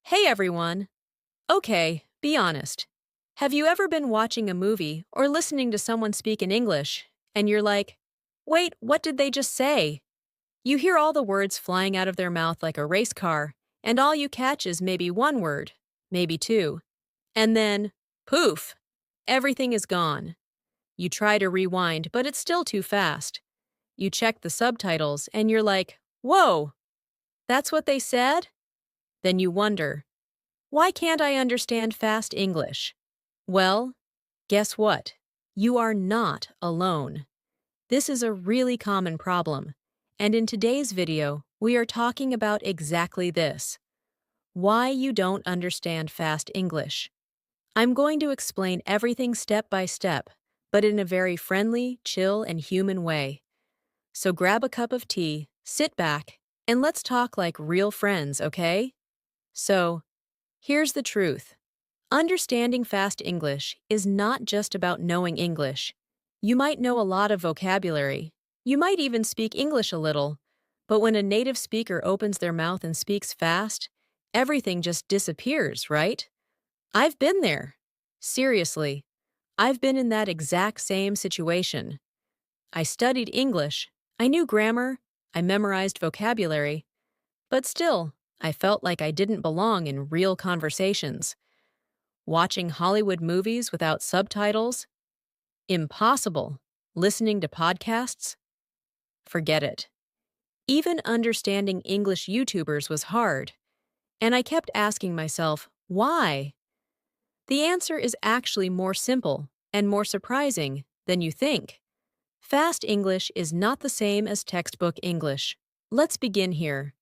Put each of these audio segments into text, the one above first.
Hey everyone! Okay, be honest. Have you ever been watching a movie or listening to someone speak in English, and you're like, wait, what did they just say? You hear all the words flying out of their mouth like a race car, and all you catch is maybe one word, maybe two. And then, poof, everything is gone. You try to rewind, but it's still too fast. You check the subtitles, and you're like, whoa, that's what they said? Then you wonder, why can't I understand fast English? Well, guess what? You are not alone. This is a really common problem, and in today's video, we are talking about exactly this: why you don't understand fast English. I'm going to explain everything step by step, but in a very friendly, chill, and human way. So grab a cup of tea, sit back, and let's talk like real friends, okay? So, here's the truth. Understanding fast English is not just about knowing English. You might know a lot of vocabulary. You might even speak English a little. But when a native speaker opens their mouth and speaks fast, everything just disappears, right? I've been there. Seriously, I've been in that exact same situation. I studied English, I knew grammar, I memorized vocabulary, but still, I felt like I didn't belong in real conversations. Watching Hollywood movies without subtitles? Impossible. Listening to podcasts? Forget it. Even understanding English YouTubers was hard, and I kept asking myself, why? The answer is actually more simple and more surprising than you think. Fast English is not the same as textbook English. Let's begin here.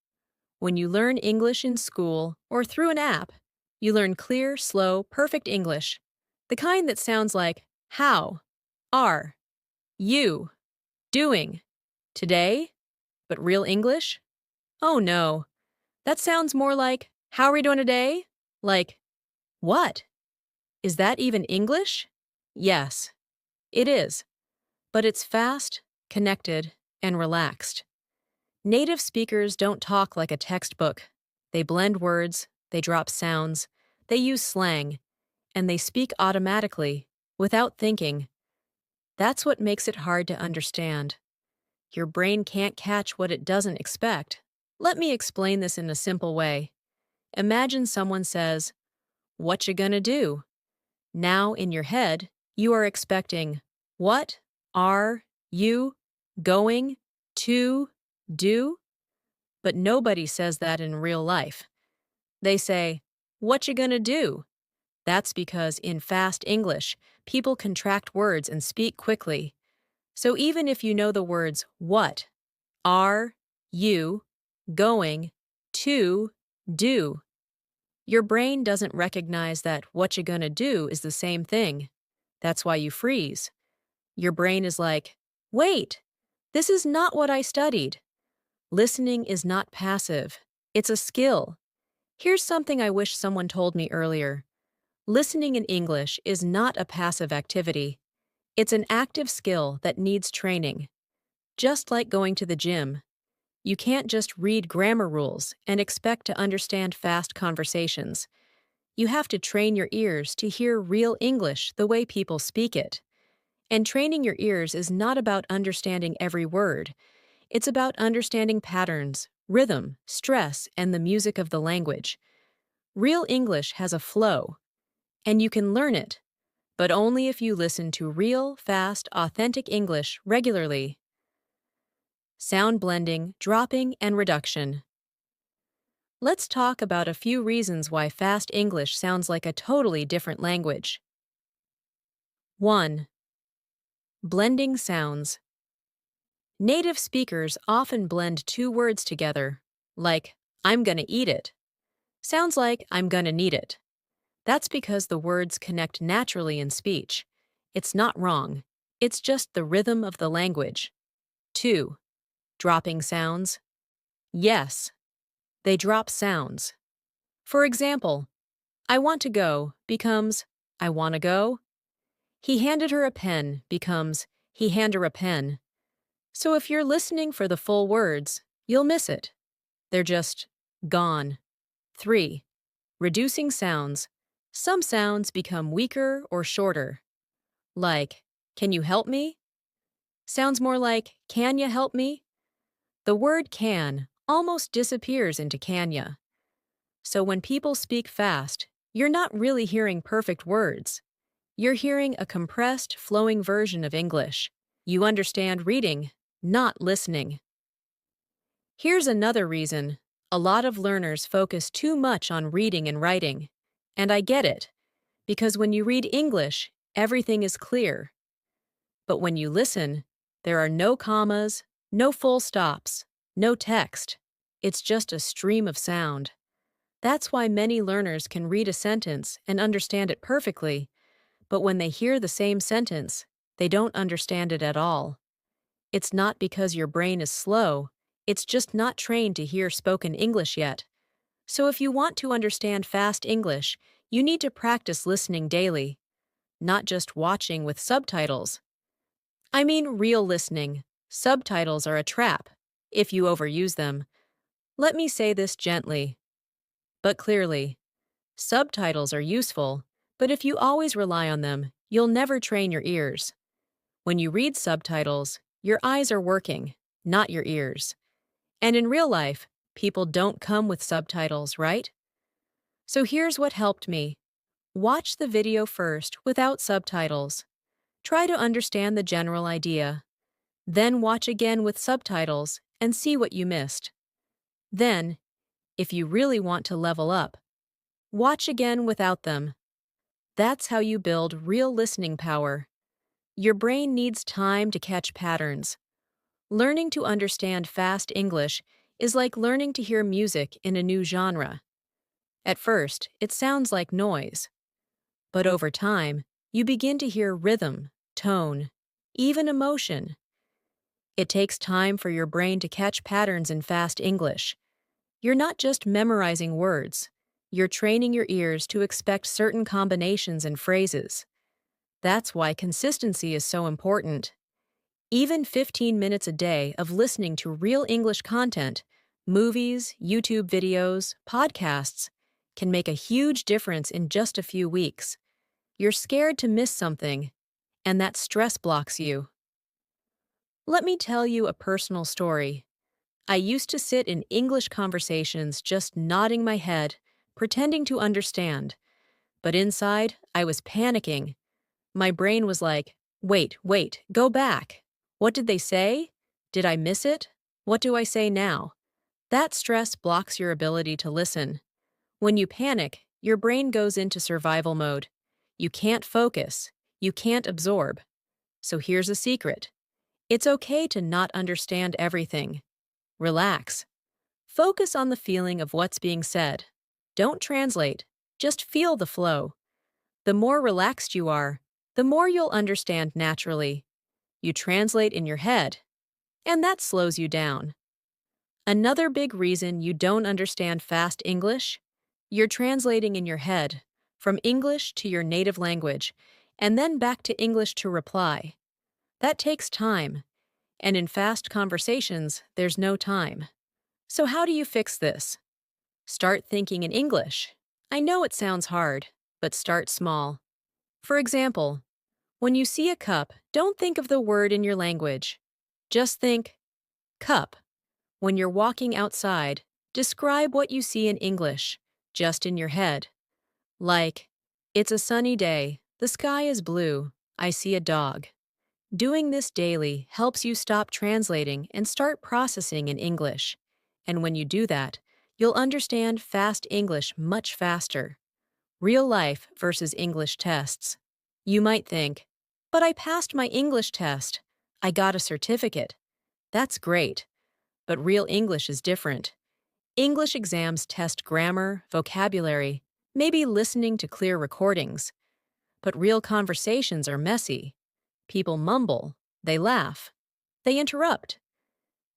When you learn English in school or through an app, you learn clear, slow, perfect English. The kind that sounds like how, are, you, doing, today, but real English? Oh no, that sounds more like how are we doing today? Like, what? Is that even English? Yes, it is, but it's fast, connected, and relaxed. Native speakers don't talk like a textbook. They blend words, they drop sounds, they use slang, and they speak automatically, without thinking. That's what makes it hard to understand. Your brain can't catch what it doesn't expect. Let me explain this in a simple way. Imagine someone says, "What you gonna do?" Now, in your head, you are expecting, "What are you going to do?" But nobody says that in real life. They say, "What you gonna do?" That's because in fast English, people contract words and speak quickly. So even if you know the words what, are, you, going, to, do, your brain doesn't recognize that what you gonna do is the same thing. That's why you freeze. Your brain is like, wait, this is not what I studied. Listening is not passive. It's a skill. Here's something I wish someone told me earlier. Listening in English is not a passive activity. It's an active skill that needs training. Just like going to the gym. You can't just read grammar rules and expect to understand fast conversations. You have to train your ears to hear real English the way people speak it. And training your ears is not about understanding every word. It's about understanding patterns, rhythm, stress, and the music of the language. Real English has a flow, and you can learn it, but only if you listen to real, fast, authentic English regularly. Sound blending, dropping, and reduction. Let's talk about a few reasons why fast English sounds like a totally different language. 1. Blending sounds. Native speakers often blend two words together, like, I'm gonna eat it. Sounds like I'm gonna need it. That's because the words connect naturally in speech. It's not wrong. It's just the rhythm of the language. 2. Dropping sounds. Yes, they drop sounds. For example, I want to go becomes I wanna go. He handed her a pen becomes he hand her a pen. So if you're listening for the full words, you'll miss it. They're just gone. 3. Reducing sounds. Some sounds become weaker or shorter. Like, can you help me? Sounds more like, can you help me? The word can almost disappears into can ya. So when people speak fast, you're not really hearing perfect words. You're hearing a compressed, flowing version of English. You understand reading, not listening. Here's another reason. A lot of learners focus too much on reading and writing. And I get it, because when you read English, everything is clear. But when you listen, there are no commas, no full stops, no text. It's just a stream of sound. That's why many learners can read a sentence and understand it perfectly, but when they hear the same sentence, they don't understand it at all. It's not because your brain is slow, it's just not trained to hear spoken English yet. So if you want to understand fast English, you need to practice listening daily, not just watching with subtitles. I mean real listening. Subtitles are a trap, if you overuse them. Let me say this gently, but clearly. Subtitles are useful, but if you always rely on them, you'll never train your ears. When you read subtitles, your eyes are working, not your ears. And in real life, people don't come with subtitles, right? So here's what helped me. Watch the video first without subtitles. Try to understand the general idea. Then watch again with subtitles and see what you missed. Then, if you really want to level up, watch again without them. That's how you build real listening power. Your brain needs time to catch patterns. Learning to understand fast English is like learning to hear music in a new genre. At first, it sounds like noise. But over time, you begin to hear rhythm, tone, even emotion. It takes time for your brain to catch patterns in fast English. You're not just memorizing words. You're training your ears to expect certain combinations and phrases. That's why consistency is so important. Even 15 minutes a day of listening to real English content, movies, YouTube videos, podcasts, can make a huge difference in just a few weeks. You're scared to miss something, and that stress blocks you. Let me tell you a personal story. I used to sit in English conversations just nodding my head, pretending to understand. But inside, I was panicking. My brain was like, wait, go back. What did they say? Did I miss it? What do I say now? That stress blocks your ability to listen. When you panic, your brain goes into survival mode. You can't focus. You can't absorb. So here's a secret. It's okay to not understand everything. Relax. Focus on the feeling of what's being said. Don't translate. Just feel the flow. The more relaxed you are, the more you'll understand naturally. You translate in your head, and that slows you down. Another big reason you don't understand fast English? You're translating in your head, from English to your native language, and then back to English to reply. That takes time, and in fast conversations, there's no time. So how do you fix this? Start thinking in English. I know it sounds hard, but start small. For example, when you see a cup, don't think of the word in your language. Just think, cup. When you're walking outside, describe what you see in English, just in your head. Like, it's a sunny day, the sky is blue, I see a dog. Doing this daily helps you stop translating and start processing in English. And when you do that, you'll understand fast English much faster. Real life versus English tests. You might think, but I passed my English test. I got a certificate. That's great. But real English is different. English exams test grammar, vocabulary, maybe listening to clear recordings. But real conversations are messy. People mumble, they laugh, they interrupt.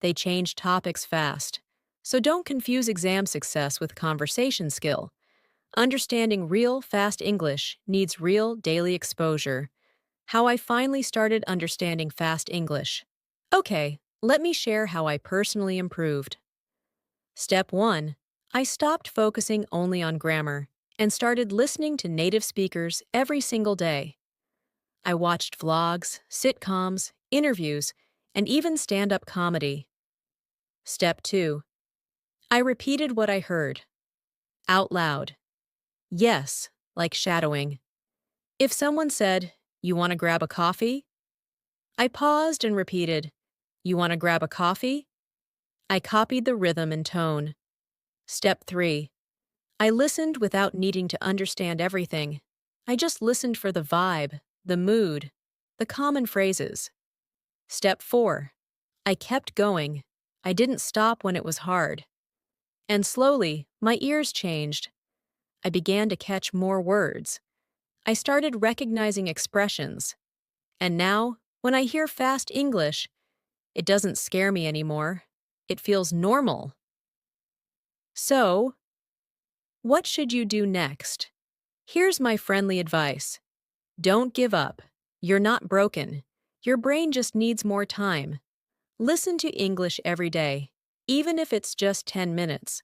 They change topics fast. So don't confuse exam success with conversation skill. Understanding real, fast English needs real, daily exposure. How I finally started understanding fast English. Okay, let me share how I personally improved. Step 1. I stopped focusing only on grammar and started listening to native speakers every single day. I watched vlogs, sitcoms, interviews, and even stand up comedy. Step 2. I repeated what I heard, out loud. Yes, like shadowing. If someone said, "You want to grab a coffee?" I paused and repeated, "You want to grab a coffee?" I copied the rhythm and tone. Step 3. I listened without needing to understand everything. I just listened for the vibe, the mood, the common phrases. Step 4. I kept going. I didn't stop when it was hard. And slowly, my ears changed. I began to catch more words. I started recognizing expressions. And now, when I hear fast English, it doesn't scare me anymore. It feels normal. So, what should you do next? Here's my friendly advice. Don't give up. You're not broken. Your brain just needs more time. Listen to English every day, even if it's just 10 minutes.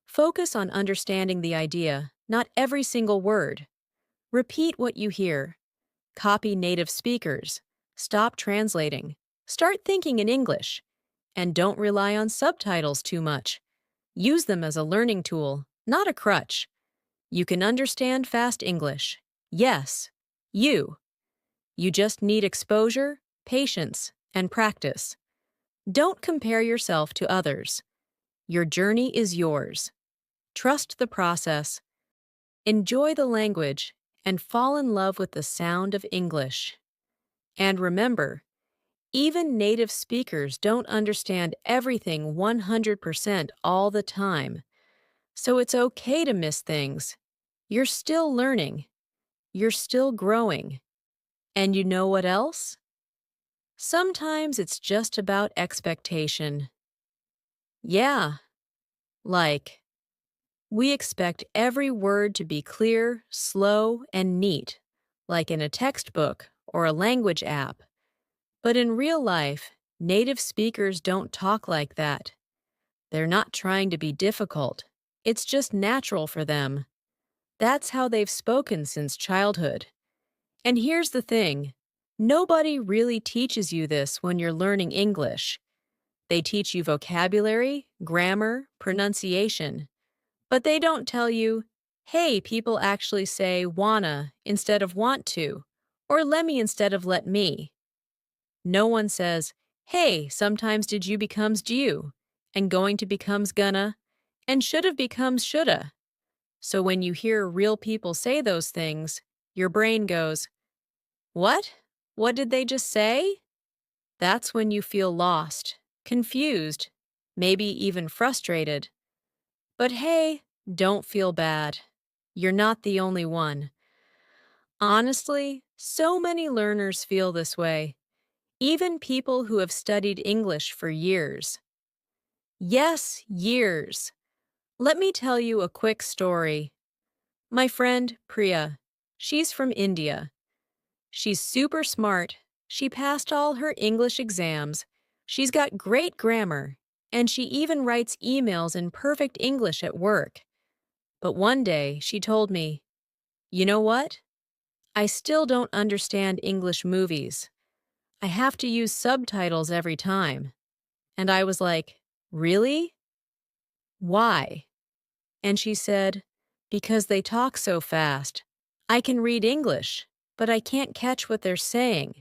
Focus on understanding the idea, not every single word. Repeat what you hear. Copy native speakers. Stop translating. Start thinking in English. And don't rely on subtitles too much. Use them as a learning tool, not a crutch. You can understand fast English. Yes, you. You just need exposure, patience, and practice. Don't compare yourself to others. Your journey is yours. Trust the process. Enjoy the language and fall in love with the sound of English. And remember, even native speakers don't understand everything 100% all the time. So it's okay to miss things. You're still learning. You're still growing. And you know what else? Sometimes it's just about expectation. Yeah, like, we expect every word to be clear, slow, and neat, like in a textbook or a language app. But in real life, native speakers don't talk like that. They're not trying to be difficult. It's just natural for them. That's how they've spoken since childhood. And here's the thing. Nobody really teaches you this when you're learning English. They teach you vocabulary, grammar, pronunciation. But they don't tell you, hey, people actually say wanna instead of want to, or let me instead of let me. No one says, hey, sometimes did you becomes do, and going to becomes gonna, and should have becomes shoulda. So when you hear real people say those things, your brain goes, what? What did they just say? That's when you feel lost, confused, maybe even frustrated. But hey, don't feel bad. You're not the only one. Honestly, so many learners feel this way, even people who have studied English for years. Yes, years. Let me tell you a quick story. My friend, Priya, she's from India. She's super smart. She passed all her English exams. She's got great grammar, and she even writes emails in perfect English at work. But one day, she told me, you know what? I still don't understand English movies. I have to use subtitles every time. And I was like, really? Why? And she said, because they talk so fast. I can read English, but I can't catch what they're saying.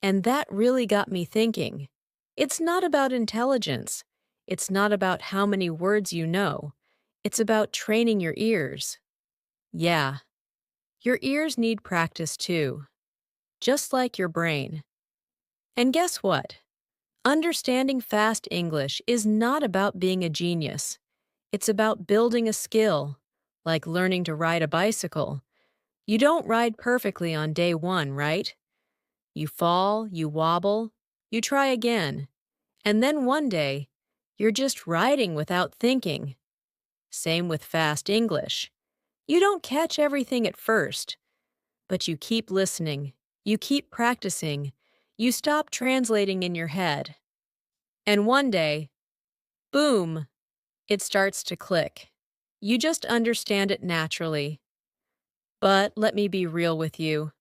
And that really got me thinking. It's not about intelligence. It's not about how many words you know. It's about training your ears. Yeah, your ears need practice too, just like your brain. And guess what? Understanding fast English is not about being a genius. It's about building a skill, like learning to ride a bicycle. You don't ride perfectly on day one, right? You fall, you wobble, you try again, and then one day, you're just riding without thinking. Same with fast English. You don't catch everything at first, but you keep listening, you keep practicing, you stop translating in your head. And one day, boom, it starts to click. You just understand it naturally. But let me be real with you.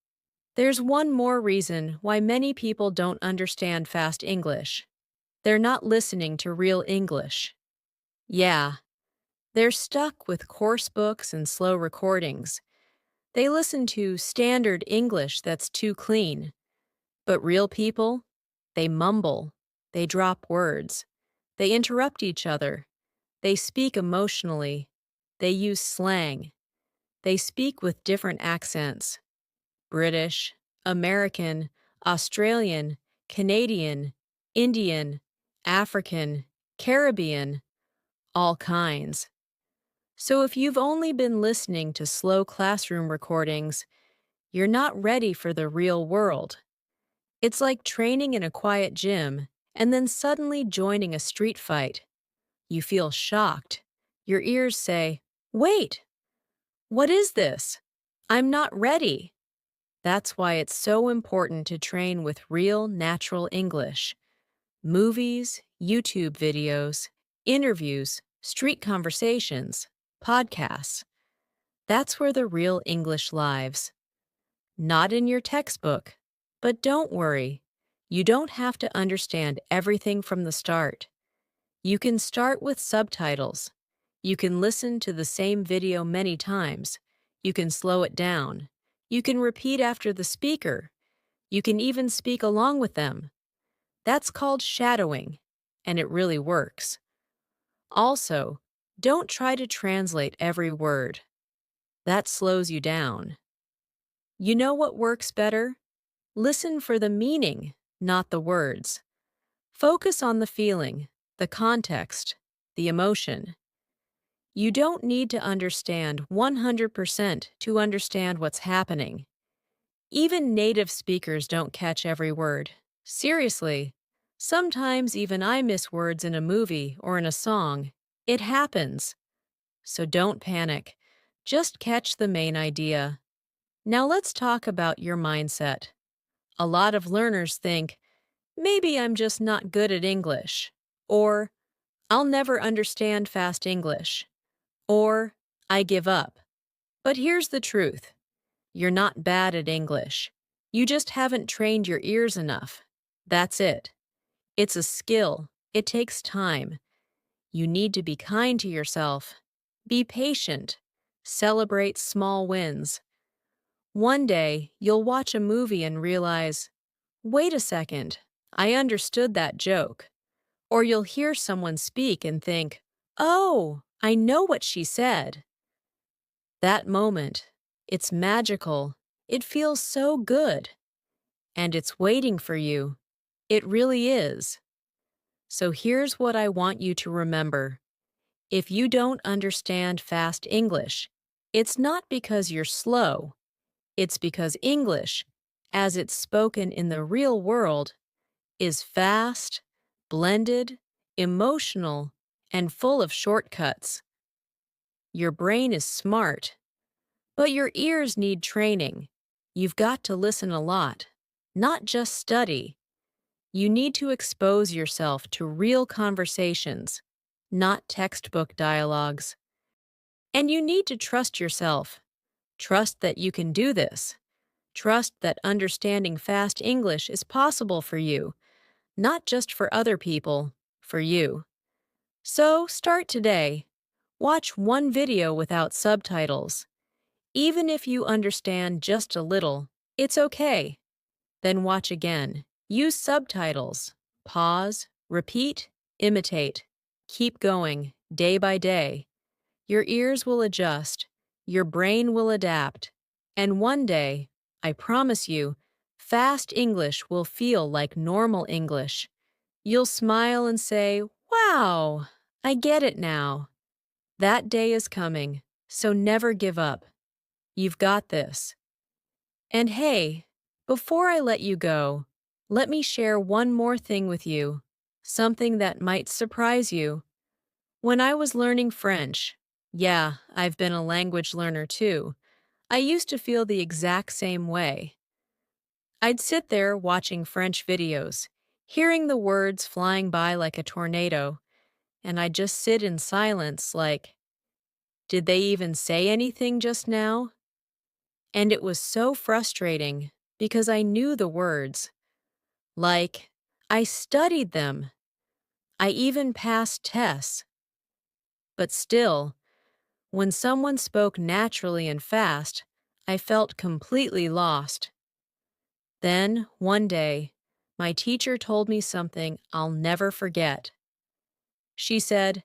There's one more reason why many people don't understand fast English. They're not listening to real English. Yeah, they're stuck with course books and slow recordings. They listen to standard English that's too clean. But real people, they mumble, they drop words, they interrupt each other, they speak emotionally, they use slang, they speak with different accents: British, American, Australian, Canadian, Indian, African, Caribbean, all kinds. So if you've only been listening to slow classroom recordings, you're not ready for the real world. It's like training in a quiet gym and then suddenly joining a street fight. You feel shocked. Your ears say, "Wait, what is this? I'm not ready." That's why it's so important to train with real, natural English. Movies, YouTube videos, interviews, street conversations, podcasts. That's where the real English lives. Not in your textbook. But don't worry, you don't have to understand everything from the start. You can start with subtitles. You can listen to the same video many times. You can slow it down. You can repeat after the speaker. You can even speak along with them. That's called shadowing, and it really works. Also, don't try to translate every word. That slows you down. You know what works better? Listen for the meaning, not the words. Focus on the feeling, the context, the emotion. You don't need to understand 100% to understand what's happening. Even native speakers don't catch every word. Seriously. Sometimes even I miss words in a movie or in a song. It happens. So don't panic. Just catch the main idea. Now let's talk about your mindset. A lot of learners think, maybe I'm just not good at English, or I'll never understand fast English, or I give up. But here's the truth. You're not bad at English. You just haven't trained your ears enough. That's it. It's a skill. It takes time. You need to be kind to yourself. Be patient. Celebrate small wins. One day, you'll watch a movie and realize, wait a second, I understood that joke. Or you'll hear someone speak and think, oh, I know what she said. That moment, it's magical. It feels so good. And it's waiting for you. It really is. So here's what I want you to remember. If you don't understand fast English, it's not because you're slow. It's because English, as it's spoken in the real world, is fast, blended, emotional, and full of shortcuts. Your brain is smart, but your ears need training. You've got to listen a lot, not just study. You need to expose yourself to real conversations, not textbook dialogues. And you need to trust yourself. Trust that you can do this. Trust that understanding fast English is possible for you, not just for other people, for you. So start today. Watch one video without subtitles. Even if you understand just a little, it's okay. Then watch again. Use subtitles. Pause, repeat, imitate. Keep going, day by day. Your ears will adjust. Your brain will adapt. And one day, I promise you, fast English will feel like normal English. You'll smile and say, wow, I get it now. That day is coming, so never give up. You've got this. And hey, before I let you go, let me share one more thing with you, something that might surprise you. When I was learning French, yeah, I've been a language learner too, I used to feel the exact same way. I'd sit there watching French videos, hearing the words flying by like a tornado, and I'd just sit in silence like, Did they even say anything just now? And it was so frustrating because I knew the words. Like, I studied them. I even passed tests. But still, when someone spoke naturally and fast, I felt completely lost. Then, one day, my teacher told me something I'll never forget. She said,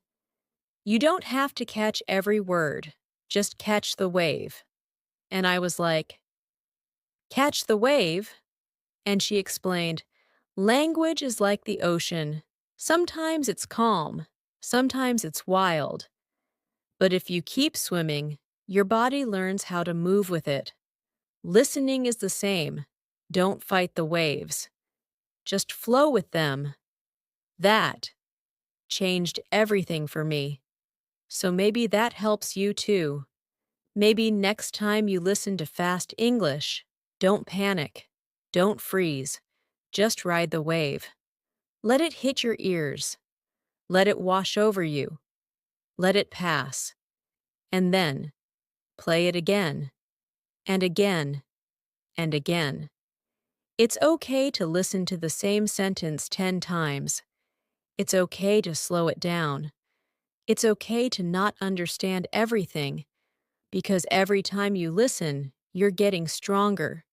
"You don't have to catch every word, just catch the wave." And I was like, "Catch the wave?" And she explained, "Language is like the ocean. Sometimes it's calm, sometimes it's wild. But if you keep swimming, your body learns how to move with it. Listening is the same. Don't fight the waves. Just flow with them." That changed everything for me. So maybe that helps you too. Maybe next time you listen to fast English, don't panic. Don't freeze. Just ride the wave. Let it hit your ears. Let it wash over you. Let it pass. And then play it again and again and again. It's okay to listen to the same sentence 10 times. It's okay to slow it down. It's okay to not understand everything, because every time you listen, you're getting stronger.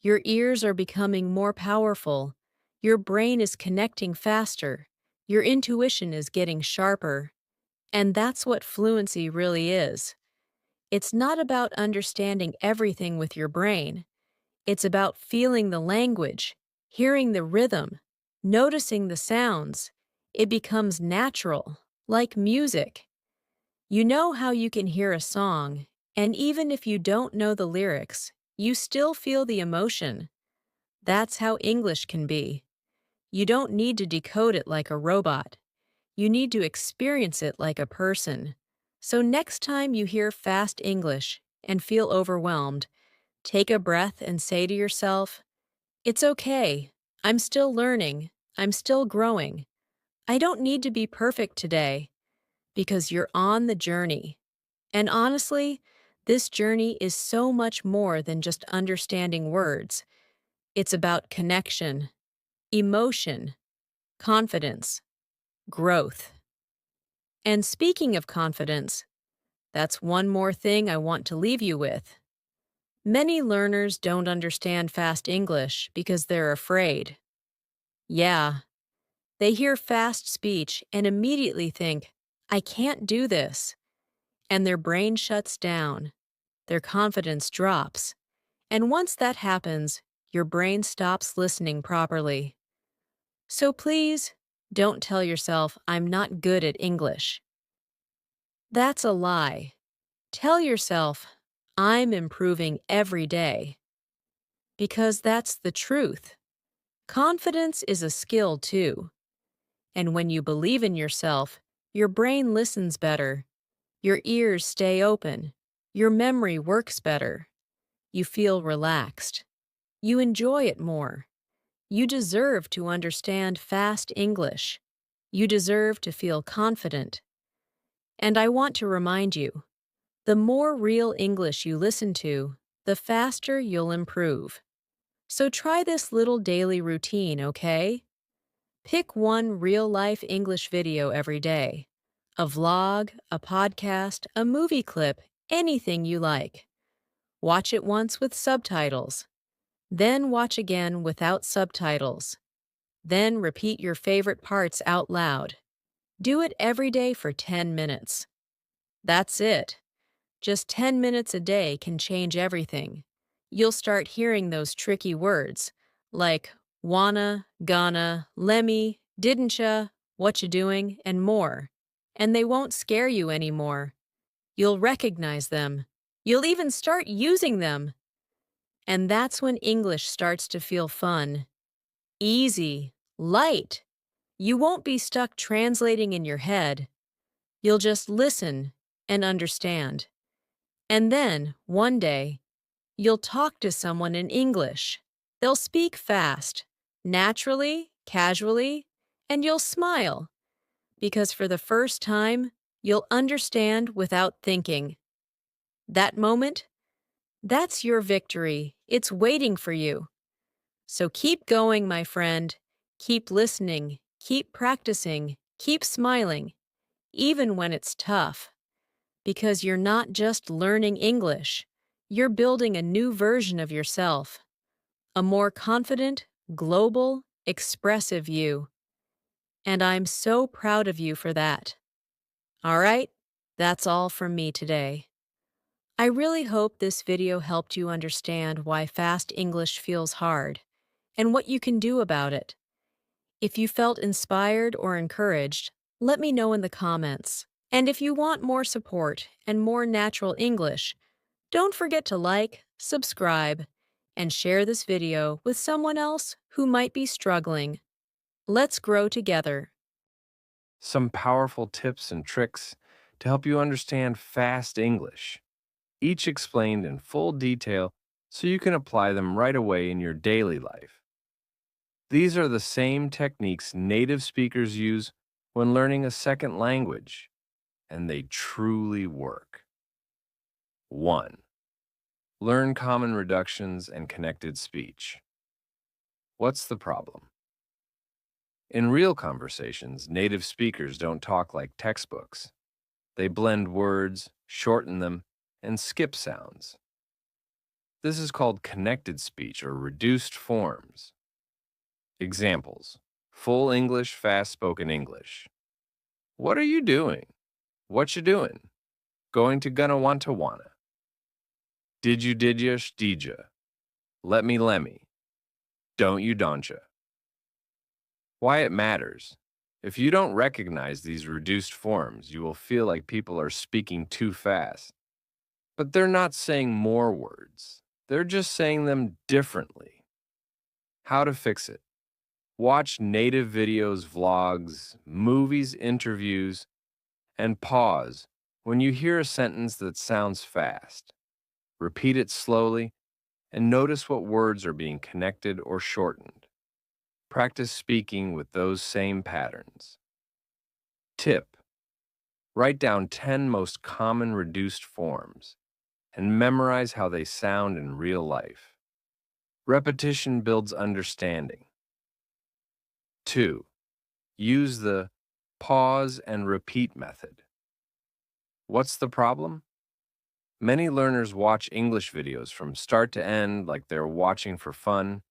Your ears are becoming more powerful. Your brain is connecting faster. Your intuition is getting sharper. And that's what fluency really is. It's not about understanding everything with your brain. It's about feeling the language, hearing the rhythm, noticing the sounds. It becomes natural, like music. You know how you can hear a song, and even if you don't know the lyrics, you still feel the emotion. That's how English can be. You don't need to decode it like a robot. You need to experience it like a person. So next time you hear fast English and feel overwhelmed, take a breath and say to yourself, "It's okay. I'm still learning. I'm still growing. I don't need to be perfect today," because you're on the journey. And honestly, this journey is so much more than just understanding words. It's about connection, emotion, confidence, growth. And speaking of confidence, that's one more thing I want to leave you with. Many learners don't understand fast English because they're afraid. Yeah, they hear fast speech and immediately think, "I can't do this." And their brain shuts down, their confidence drops. And once that happens, your brain stops listening properly. So please, don't tell yourself, "I'm not good at English." That's a lie. Tell yourself, "I'm improving every day." Because that's the truth. Confidence is a skill too. And when you believe in yourself, your brain listens better, your ears stay open, your memory works better, you feel relaxed, you enjoy it more. You deserve to understand fast English. You deserve to feel confident. And I want to remind you, the more real English you listen to, the faster you'll improve. So try this little daily routine, okay? Pick one real-life English video every day. A vlog, a podcast, a movie clip, anything you like. Watch it once with subtitles. Then watch again without subtitles. Then repeat your favorite parts out loud. Do it every day for 10 minutes. That's it. Just 10 minutes a day can change everything. You'll start hearing those tricky words like wanna, gonna, lemme, didn'tcha, what you doing, and more. And they won't scare you anymore. You'll recognize them. You'll even start using them. And that's when English starts to feel fun, easy, light. You won't be stuck translating in your head. You'll just listen and understand. And then, one day, you'll talk to someone in English. They'll speak fast, naturally, casually, and you'll smile. Because for the first time, You'll understand without thinking. That moment, that's your victory. It's waiting for you. So keep going, my friend. Keep listening. Keep practicing. Keep smiling, even when it's tough. Because you're not just learning English, you're building a new version of yourself. A more confident, global, expressive you. And I'm so proud of you for that. All right, that's all from me today. I really hope this video helped you understand why fast English feels hard and what you can do about it. If you felt inspired or encouraged, let me know in the comments. And if you want more support and more natural English, don't forget to like, subscribe, and share this video with someone else who might be struggling. Let's grow together. Some powerful tips and tricks to help you understand fast English, each explained in full detail so you can apply them right away in your daily life. These are the same techniques native speakers use when learning a second language, and they truly work. 1. Learn common reductions and connected speech. What's the problem? In real conversations, native speakers don't talk like textbooks. They blend words, shorten them, and skip sounds. This is called connected speech or reduced forms. Examples: full English, fast spoken English. What are you doing? What you doing? Going to gonna want to wanna. Did ya, did ya. Let me. Don't you don'tcha. Why it matters. If you don't recognize these reduced forms, you will feel like people are speaking too fast. But they're not saying more words. They're just saying them differently. How to fix it? Watch native videos, vlogs, movies, interviews, and pause when you hear a sentence that sounds fast. Repeat it slowly and notice what words are being connected or shortened. Practice speaking with those same patterns. Tip: write down 10 most common reduced forms and memorize how they sound in real life. Repetition builds understanding. 2. Use the pause and repeat method. What's the problem? Many learners watch English videos from start to end like they're watching for fun,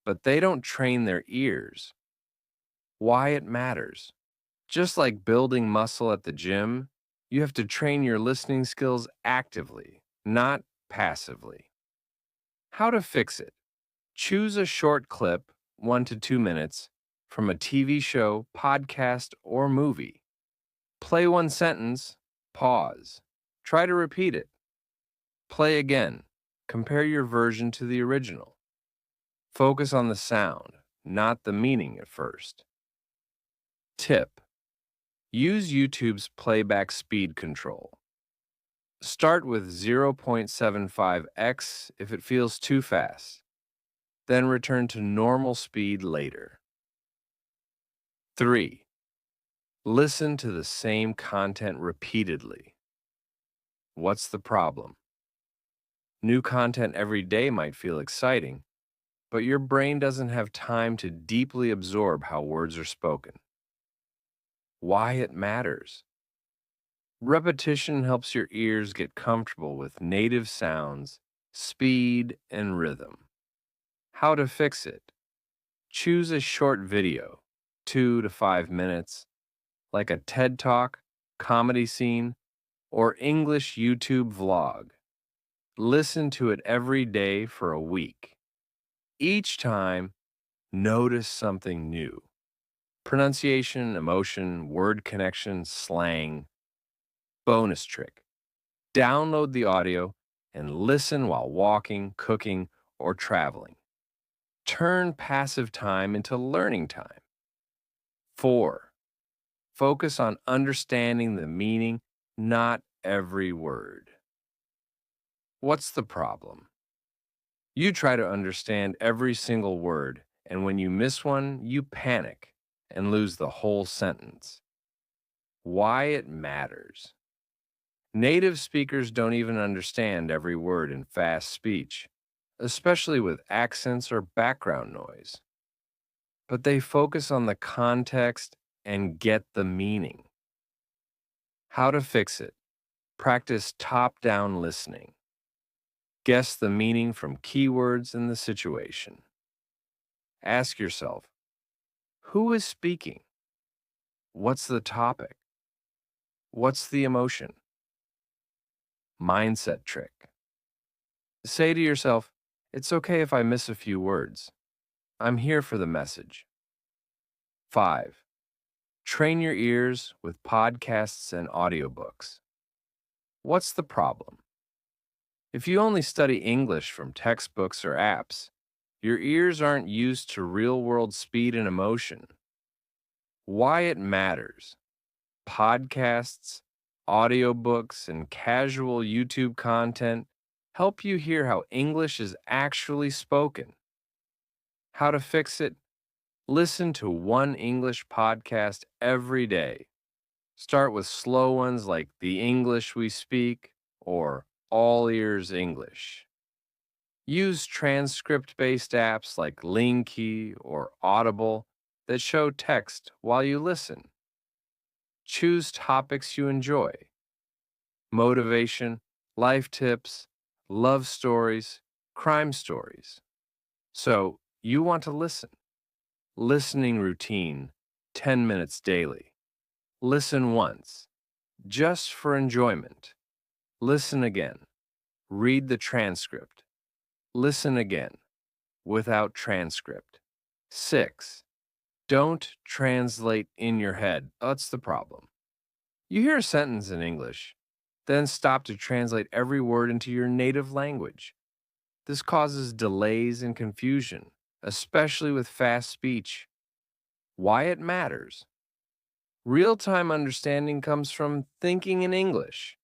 but they don't train their ears. Why it matters. Just like building muscle at the gym, you have to train your listening skills actively, not passively. How to fix it? Choose a short clip, 1 to 2 minutes, from a TV show, podcast, or movie. Play one sentence, pause. Try to repeat it. Play again. Compare your version to the original. Focus on the sound, not the meaning at first. Tip: use YouTube's playback speed control. Start with 0.75x if it feels too fast, then return to normal speed later. 3. Listen to the same content repeatedly. What's the problem? New content every day might feel exciting, but your brain doesn't have time to deeply absorb how words are spoken. Why it matters. Repetition helps your ears get comfortable with native sounds, speed, and rhythm. How to fix it. Choose a short video, 2 to 5 minutes, like a TED Talk, comedy scene, or English YouTube vlog. Listen to it every day for a week. Each time, notice something new. Pronunciation, emotion, word connection, slang. Bonus trick: download the audio and listen while walking, cooking, or traveling. Turn passive time into learning time. 4. Focus on understanding the meaning, not every word. What's the problem? You try to understand every single word, and when you miss one, you panic and lose the whole sentence. Why it matters. Native speakers don't even understand every word in fast speech, especially with accents or background noise. But they focus on the context and get the meaning. How to fix it. Practice top down listening. Guess the meaning from keywords in the situation. Ask yourself, who is speaking? What's the topic? What's the emotion? Mindset trick. Say to yourself, it's okay if I miss a few words. I'm here for the message. 5. Train your ears with podcasts and audiobooks. What's the problem? If you only study English from textbooks or apps, your ears aren't used to real world speed and emotion. Why it matters. Podcasts, audiobooks, and casual YouTube content help you hear how English is actually spoken. How to fix it? Listen to one English podcast every day. Start with slow ones like The English We Speak or All Ears English. Use transcript based apps like Linky or Audible that show text while you listen. Choose topics you enjoy: motivation, life tips, love stories, crime stories. So, you want to listen. Listening routine 10 minutes daily. Listen once, just for enjoyment. Listen again. Read the transcript. Listen again, without transcript. 6. Don't translate in your head. That's the problem. You hear a sentence in English, then stop to translate every word into your native language. This causes delays and confusion, especially with fast speech. Why it matters. Real time understanding comes from thinking in English,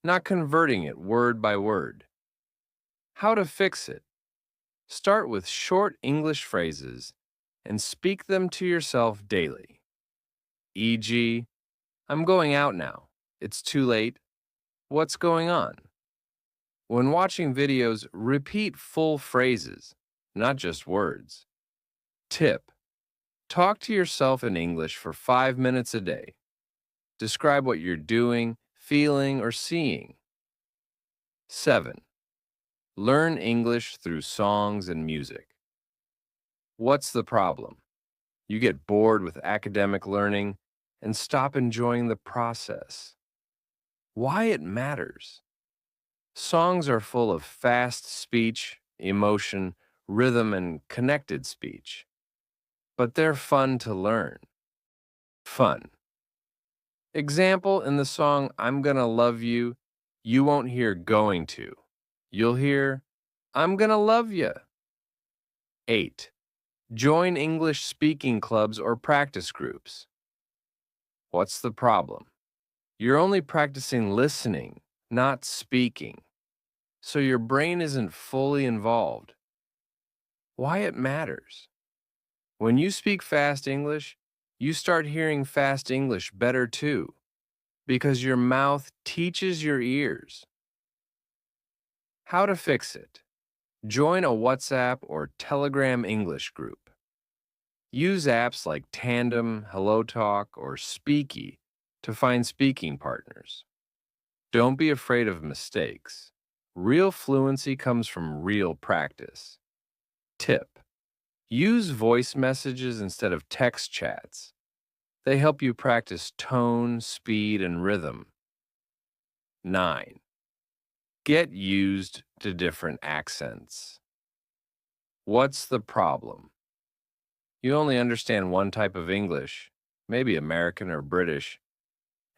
not converting it word by word. How to fix it. Start with short English phrases and speak them to yourself daily. E.g., I'm going out now. It's too late. What's going on? When watching videos, repeat full phrases, not just words. Tip. Talk to yourself in English for 5 minutes a day. Describe what you're doing, feeling, or seeing. 7. Learn English through songs and music. What's the problem? You get bored with academic learning and stop enjoying the process. Why it matters. Songs are full of fast speech, emotion, rhythm, and connected speech. But they're fun to learn. Fun. Example in the song I'm Gonna Love You, you won't hear going to. You'll hear I'm gonna love ya. 8. Join English speaking clubs or practice groups. What's the problem? You're only practicing listening, not speaking, so your brain isn't fully involved. Why it matters. When you speak fast English, you start hearing fast English better too, because your mouth teaches your ears. How to fix it. Join a WhatsApp or Telegram English group. Use apps like Tandem, HelloTalk, or Speaky to find speaking partners. Don't be afraid of mistakes. Real fluency comes from real practice. Tip. Use voice messages instead of text chats. They help you practice tone, speed, and rhythm. 9. Get used to different accents. What's the problem? You only understand one type of English, maybe American or British,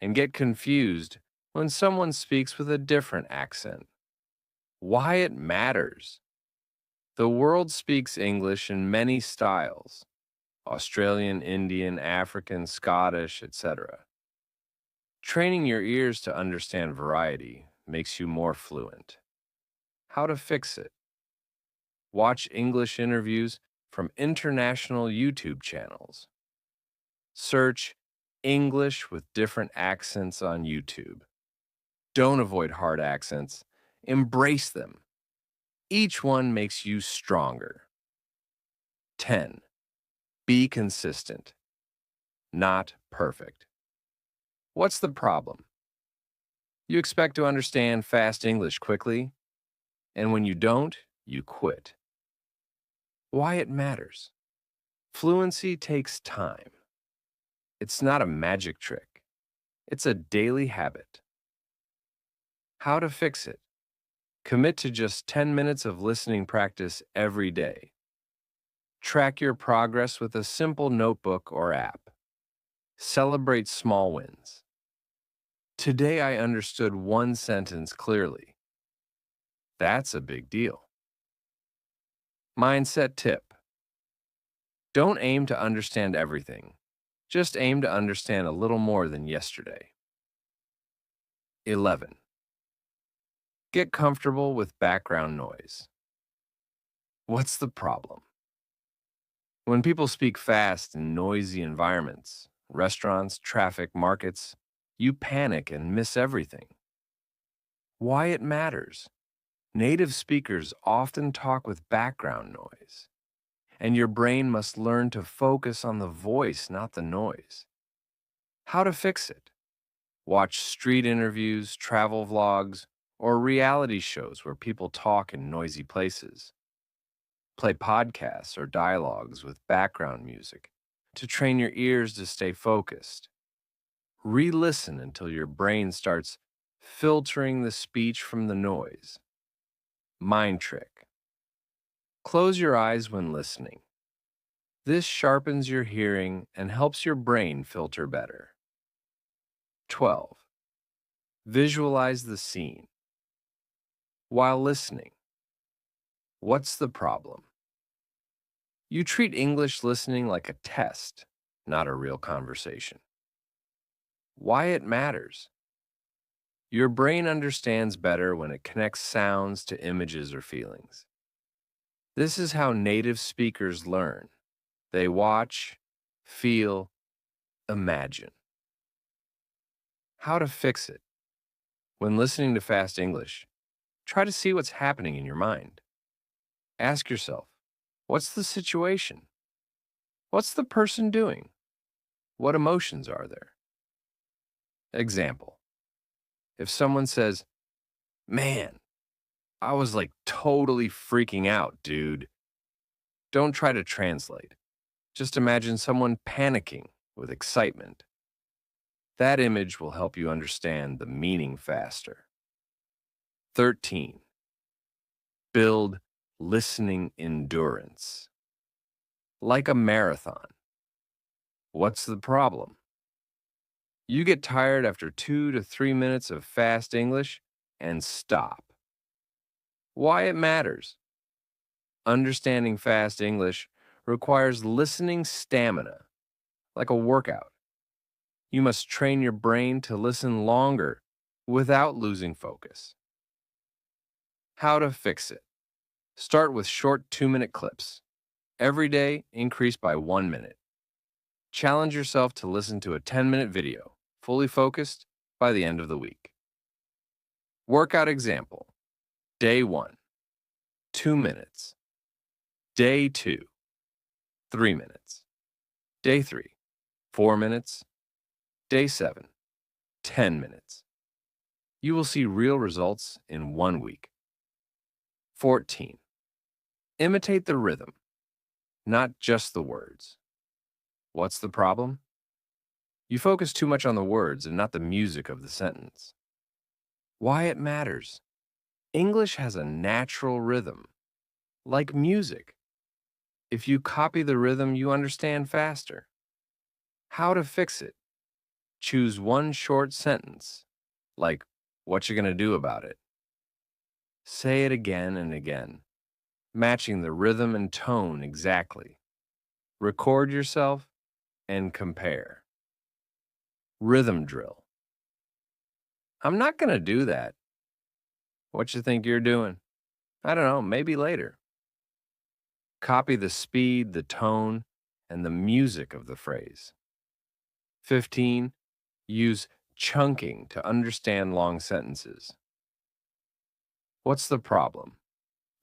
and get confused when someone speaks with a different accent. Why it matters. The world speaks English in many styles: Australian, Indian, African, Scottish, etc. Training your ears to understand variety makes you more fluent. How to fix it. Watch English interviews from international YouTube channels. Search English with different accents on YouTube. Don't avoid hard accents, embrace them. Each one makes you stronger. 10. Be consistent, not perfect. What's the problem? You expect to understand fast English quickly, and when you don't, you quit. Why it matters? Fluency takes time. It's not a magic trick. It's a daily habit. How to fix it? Commit to just 10 minutes of listening practice every day. Track your progress with a simple notebook or app. Celebrate small wins. Today I understood one sentence clearly. That's a big deal. Mindset tip. Don't aim to understand everything. Just aim to understand a little more than yesterday. 11. Get comfortable with background noise. What's the problem? When people speak fast in noisy environments, restaurants, traffic, markets, you panic and miss everything. Why it matters? Native speakers often talk with background noise, and your brain must learn to focus on the voice, not the noise. How to fix it? Watch street interviews, travel vlogs, or reality shows where people talk in noisy places. Play podcasts or dialogues with background music to train your ears to stay focused. Re-listen until your brain starts filtering the speech from the noise. Mind trick. Close your eyes when listening. This sharpens your hearing and helps your brain filter better. 12. Visualize the scene. While listening, what's the problem? You treat English listening like a test, not a real conversation. Why it matters? Your brain understands better when it connects sounds to images or feelings. This is how native speakers learn. They watch, feel, imagine. How to fix it? When listening to fast English, try to see what's happening in your mind. Ask yourself, what's the situation? What's the person doing? What emotions are there? Example. If someone says, "Man, I was like totally freaking out, dude." Don't try to translate. Just imagine someone panicking with excitement. That image will help you understand the meaning faster. 13. Build listening endurance. Like a marathon. What's the problem? You get tired after 2 to 3 minutes of fast English and stop. Why it matters? Understanding fast English requires listening stamina, like a workout. You must train your brain to listen longer without losing focus. How to fix it? Start with short 2-minute clips. Every day, increase by 1 minute. Challenge yourself to listen to a 10-minute video, fully focused, by the end of the week. Workout example. Day 1, 2 minutes. Day 2, 3 minutes. Day 3, 4 minutes. Day 7, 10 minutes. You will see real results in 1 week. 14. Imitate the rhythm, not just the words. What's the problem? You focus too much on the words and not the music of the sentence. Why it matters? English has a natural rhythm, like music. If you copy the rhythm, you understand faster. How to fix it? Choose one short sentence, like, what you gonna do about it? Say it again and again, matching the rhythm and tone exactly. Record yourself and compare. Rhythm drill. I'm not gonna do that. What you think you're doing? I don't know, maybe later. Copy the speed, the tone, and the music of the phrase. 15. Use chunking to understand long sentences. What's the problem?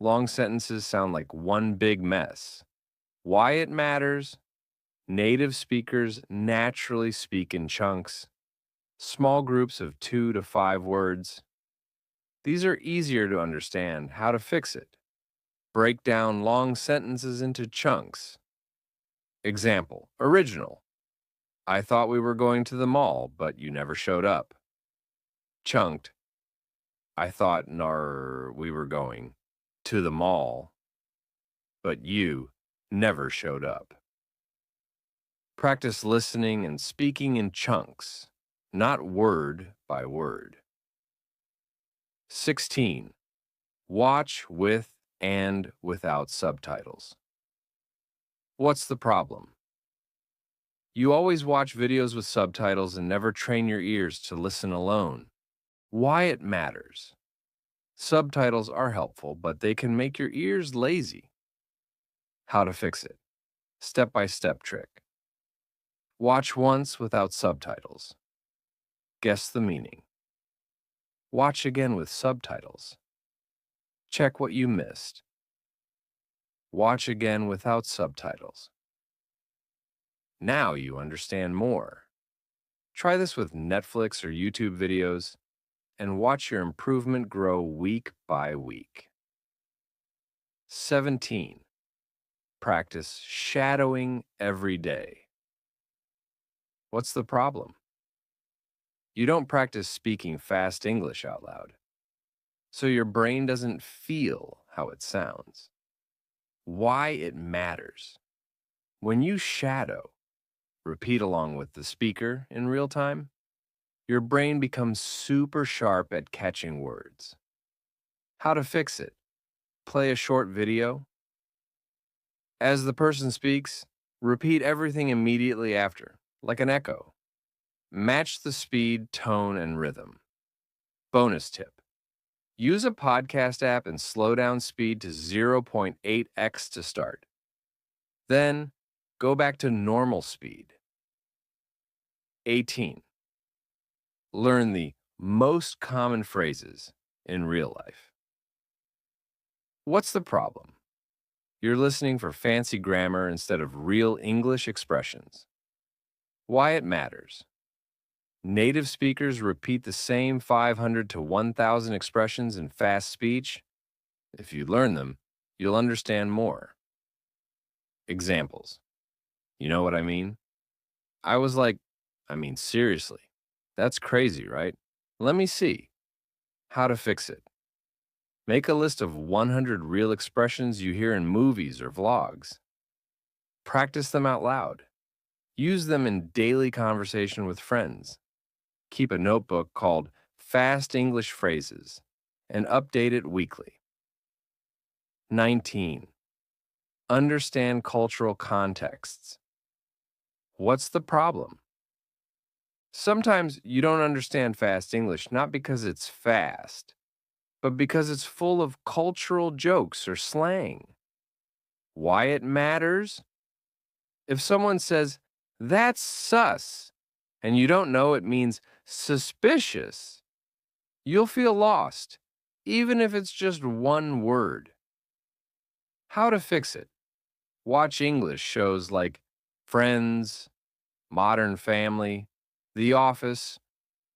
Long sentences sound like one big mess. Why it matters? Native speakers naturally speak in chunks, small groups of 2 to 5 words. These are easier to understand. How to fix it? Break down long sentences into chunks. Example, original. I thought we were going to the mall, but you never showed up. Chunked. I thought we were going to the mall, but you never showed up. Practice listening and speaking in chunks, not word by word. 16. Watch with and without subtitles. What's the problem? You always watch videos with subtitles and never train your ears to listen alone. Why it matters? Subtitles are helpful, but they can make your ears lazy. How to fix it? Step-by-step trick. Watch once without subtitles. Guess the meaning. Watch again with subtitles. Check what you missed. Watch again without subtitles. Now you understand more. Try this with Netflix or YouTube videos and watch your improvement grow week by week. 17. Practice shadowing every day. What's the problem? You don't practice speaking fast English out loud, so your brain doesn't feel how it sounds. Why it matters. When you shadow, repeat along with the speaker in real time, your brain becomes super sharp at catching words. How to fix it? Play a short video. As the person speaks, repeat everything immediately after, like an echo. Match the speed, tone, and rhythm. Bonus tip. Use a podcast app and slow down speed to 0.8x to start. Then, go back to normal speed. 18. Learn the most common phrases in real life. What's the problem? You're listening for fancy grammar instead of real English expressions. Why it matters. Native speakers repeat the same 500 to 1,000 expressions in fast speech. If you learn them, you'll understand more. Examples. You know what I mean? I was like, seriously. That's crazy, right? Let me see. How to fix it. Make a list of 100 real expressions you hear in movies or vlogs. Practice them out loud. Use them in daily conversation with friends. Keep a notebook called Fast English Phrases and update it weekly. 19. Understand cultural contexts. What's the problem? Sometimes you don't understand fast English not because it's fast, but because it's full of cultural jokes or slang. Why it matters? If someone says, "That's sus," and you don't know it means suspicious, you'll feel lost, even if it's just one word. How to fix it? Watch English shows like Friends, Modern Family, The Office,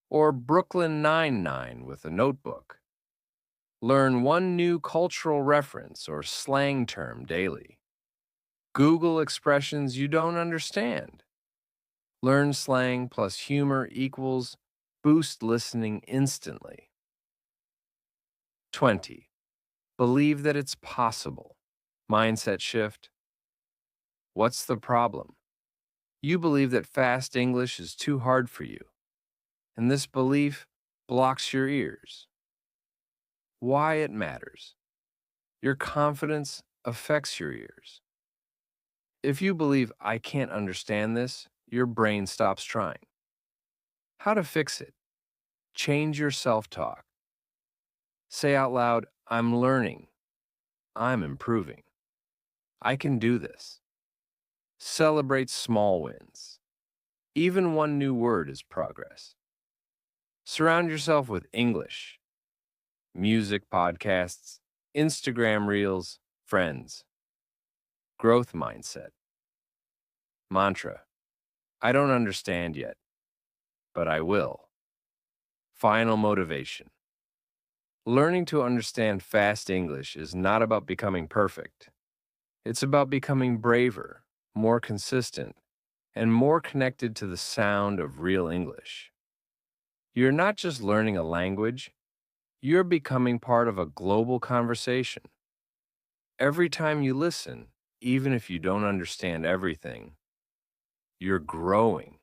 or Brooklyn Nine-Nine with a notebook. Learn one new cultural reference or slang term daily. Google expressions you don't understand. Learn slang plus humor equals boost listening instantly. 20. Believe that it's possible. Mindset shift. What's the problem? You believe that fast English is too hard for you, and this belief blocks your ears. Why it matters. Your confidence affects your ears. If you believe I can't understand this, your brain stops trying. How to fix it? Change your self-talk. Say out loud, I'm learning. I'm improving. I can do this. Celebrate small wins. Even one new word is progress. Surround yourself with English, music podcasts, Instagram reels, friends, growth mindset, mantra. I don't understand yet, but I will. Final motivation. Learning to understand fast English is not about becoming perfect. It's about becoming braver, more consistent, and more connected to the sound of real English. You're not just learning a language, you're becoming part of a global conversation. Every time you listen, even if you don't understand everything, you're growing.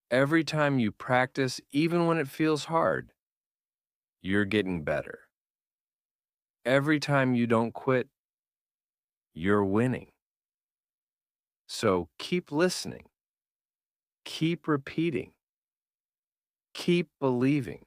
Every time you practice, even when it feels hard, you're getting better. Every time you don't quit, you're winning. So keep listening, keep repeating, keep believing.